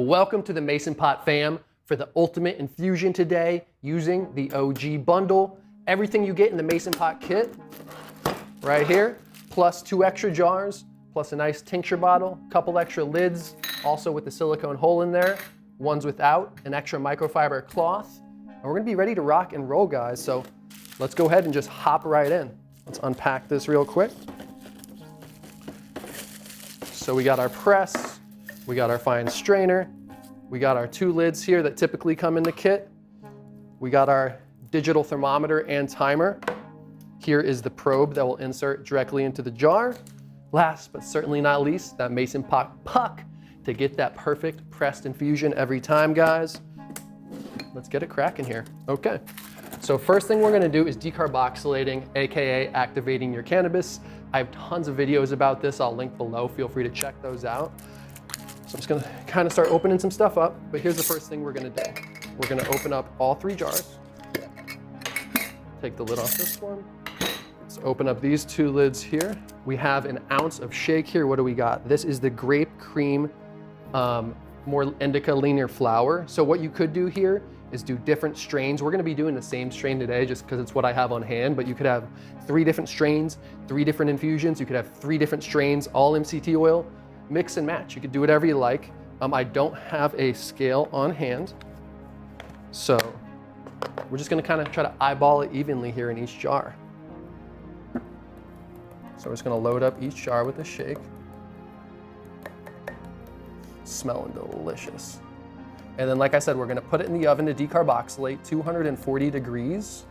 Welcome to the Mason Pot fam for the ultimate infusion today using the OG Bundle. Everything you get in the Mason Pot kit right here, plus 2 extra jars, plus a nice tincture bottle, couple extra lids, also with the silicone hole in there, ones without, an extra microfiber cloth. And we're gonna be ready to rock and roll, guys. So let's go ahead and just hop right in. Let's unpack this real quick. So we got our press, we got our fine strainer, we got our 2 lids here that typically come in the kit. We got our digital thermometer and timer. Here is the probe that will insert directly into the jar. Last but certainly not least, that Mason Pot puck to get that perfect pressed infusion every time, guys. Let's get it cracking here. Okay, so first thing we're gonna do is decarboxylating, AKA activating your cannabis. I have tons of videos about this. I'll link below. Feel free to check those out. So I'm just gonna kind of start opening some stuff up, but here's the first thing we're gonna do. We're gonna open up all 3 jars. Take the lid off this one. Let's open up these 2 lids here. We have an ounce of shake here. What do we got? This is the grape cream, more indica leaner flour. So what you could do here is do different strains. We're gonna be doing the same strain today just because it's what I have on hand, but you could have 3 different strains, 3 different infusions. You could have 3 different strains, all MCT oil, mix and match. You could do whatever you like. I don't have a scale on hand. So we're just gonna kind of try to eyeball it evenly here in each jar. So we're just gonna load up each jar with a shake. Smelling delicious. And then, like I said, we're gonna put it in the oven to decarboxylate, 240 degrees.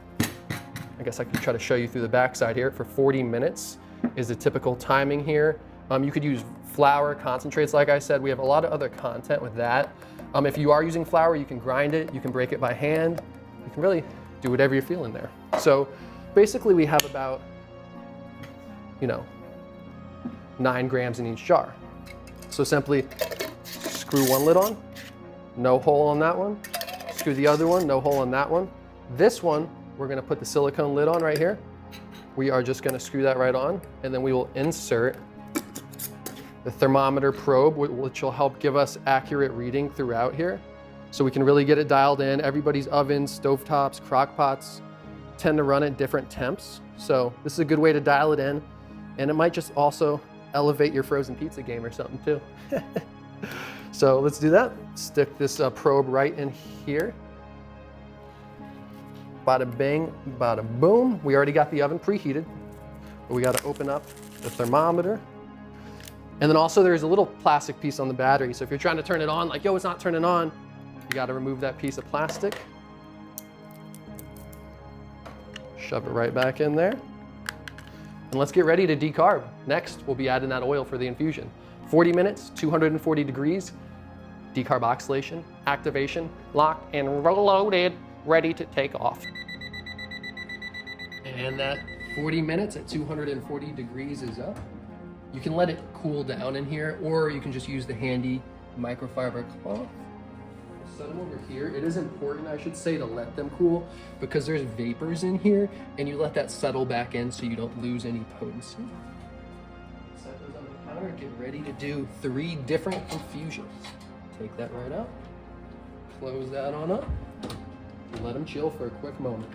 I guess I could try to show you through the backside here. For 40 minutes is the typical timing here. You could use flour, concentrates, like I said. We have a lot of other content with that. If you are using flour, you can grind it, you can break it by hand. You can really do whatever you're feeling there. So basically we have about, 9 grams in each jar. So simply screw one lid on, no hole on that one. Screw the other one, no hole on that one. This one, we're gonna put the silicone lid on right here. We are just gonna screw that right on, and then we will insert the thermometer probe, which will help give us accurate reading throughout here. So we can really get it dialed in. Everybody's ovens, stovetops, crock pots tend to run at different temps. So this is a good way to dial it in. And it might just also elevate your frozen pizza game or something too. So let's do that. Stick this probe right in here. Bada bing, bada boom. We already got the oven preheated, but we gotta open up the thermometer. And then also there's a little plastic piece on the battery. So if you're trying to turn it on, like, yo, it's not turning on, you gotta remove that piece of plastic. Shove it right back in there. And let's get ready to decarb. Next, we'll be adding that oil for the infusion. 40 minutes, 240 degrees, decarboxylation, activation, locked and reloaded, ready to take off. And that 40 minutes at 240 degrees is up. You can let it cool down in here, or you can just use the handy microfiber cloth. Set them over here. It is important, I should say, to let them cool because there's vapors in here, and you let that settle back in so you don't lose any potency. Set those on the counter, get ready to do 3 different infusions. Take that right out, close that on up, and let them chill for a quick moment.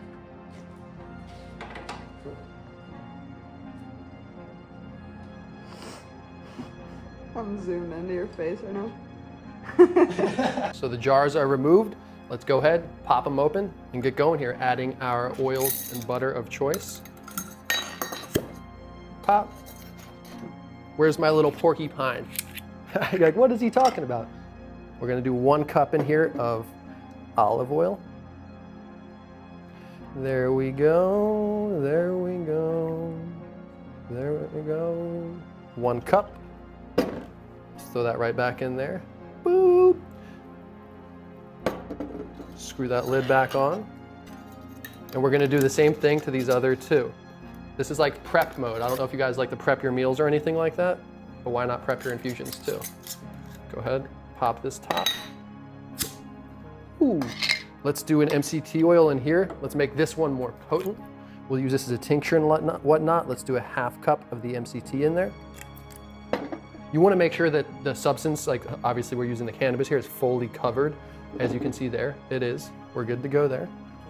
I'm zoomed into your face right now. So the jars are removed. Let's go ahead, pop them open, and get going here, adding our oils and butter of choice. Pop. Where's my little porcupine? You're like, what is he talking about? We're gonna do 1 cup in here of olive oil. There we go, there we go, there we go. 1 cup. Just throw that right back in there. Boop. Screw that lid back on. And we're gonna do the same thing to these other 2. This is like prep mode. I don't know if you guys like to prep your meals or anything like that, but why not prep your infusions too? Go ahead, pop this top. Ooh. Let's do an MCT oil in here. Let's make this one more potent. We'll use this as a tincture and whatnot. Let's do a 1/2 cup of the MCT in there. You want to make sure that the substance, like obviously we're using the cannabis here, is fully covered. As you can see there, it is. We're good to go there.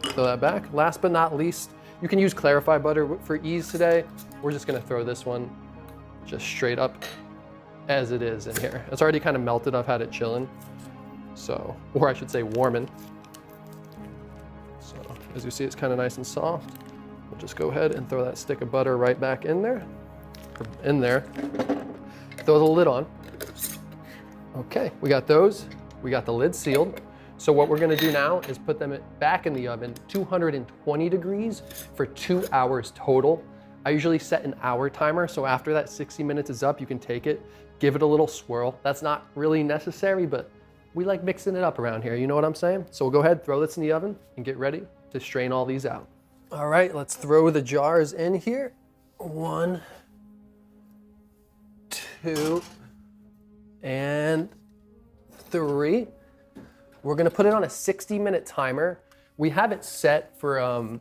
Throw that back. Last but not least, you can use clarified butter for ease today. We're just gonna throw this one just straight up as it is in here. It's already kind of melted. I've had it chilling. So, or I should say warming. So as you see, it's kind of nice and soft. We'll just go ahead and throw that stick of butter right back in there. Throw the lid on. Okay, we got those. We got the lid sealed. So what we're gonna do now is put them back in the oven, 220 degrees for 2 hours total. I usually set an hour timer, so after that 60 minutes is up, you can take it, give it a little swirl. That's not really necessary, but we like mixing it up around here, you know what I'm saying? So we'll go ahead, throw this in the oven, and get ready to strain all these out. All right, let's throw the jars in here. 1, 2, and 3. We're gonna put it on a 60-minute timer. We have it set for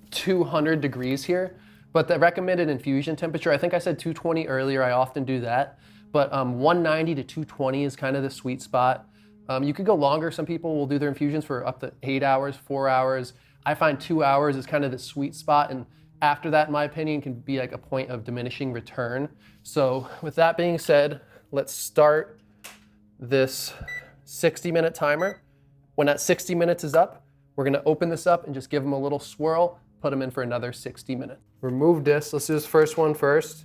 200 degrees here, but the recommended infusion temperature, I think I said 220 earlier, I often do that, but 190 to 220 is kind of the sweet spot. You could go longer. Some people will do their infusions for up to 8 hours, 4 hours. I find 2 hours is kind of the sweet spot, and after that, in my opinion, can be like a point of diminishing return. So with that being said, let's start this 60-minute timer. When that 60 minutes is up, we're gonna open this up and just give them a little swirl, put them in for another 60 minutes. Remove this, let's do this first one first.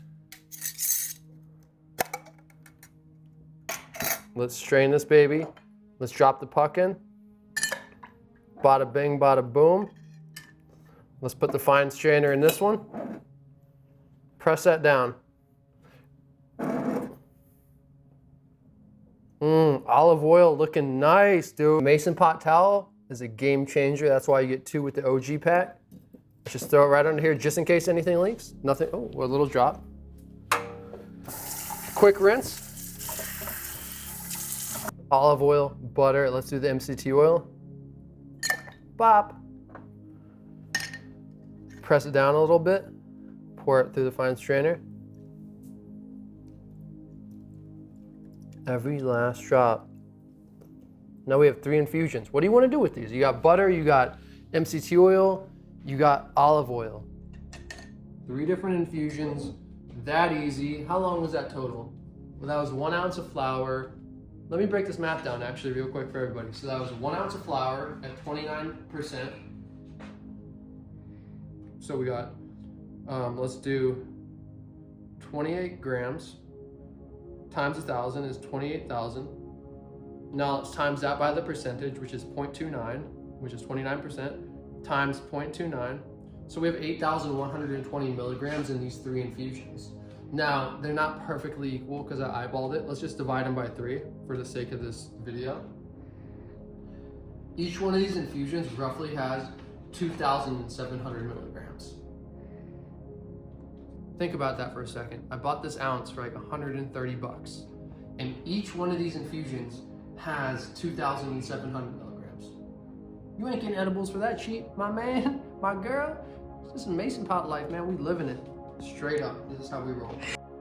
Let's strain this baby. Let's drop the puck in. Bada bing, bada boom. Let's put the fine strainer in this one. Press that down. Olive oil looking nice, dude. Mason pot towel is a game changer. That's why you get 2 with the OG pack. Just throw it right under here just in case anything leaks. Nothing, oh, a little drop. Quick rinse. Olive oil, butter. Let's do the MCT oil. Bop. Press it down a little bit. Pour it through the fine strainer. Every last drop. Now we have 3 infusions. What do you want to do with these? You got butter, you got MCT oil, you got olive oil. 3 different infusions, that easy. How long was that total? Well, that was 1 ounce of flour. Let me break this math down actually real quick for everybody. So that was 1 ounce of flour at 29%. So we got, let's do 28 grams times 1,000 is 28,000. Now let's times that by the percentage, which is 0.29, which is 29%, times 0.29. So we have 8,120 milligrams in these 3 infusions. Now, they're not perfectly equal because I eyeballed it. Let's just divide them by 3 for the sake of this video. Each one of these infusions roughly has 2,700 milligrams. Think about that for a second. I bought this ounce for like 130 bucks. And each one of these infusions has 2,700 milligrams. You ain't getting edibles for that cheap, my man, my girl. This is Mason pot life, man. We living it straight up. This is how we roll.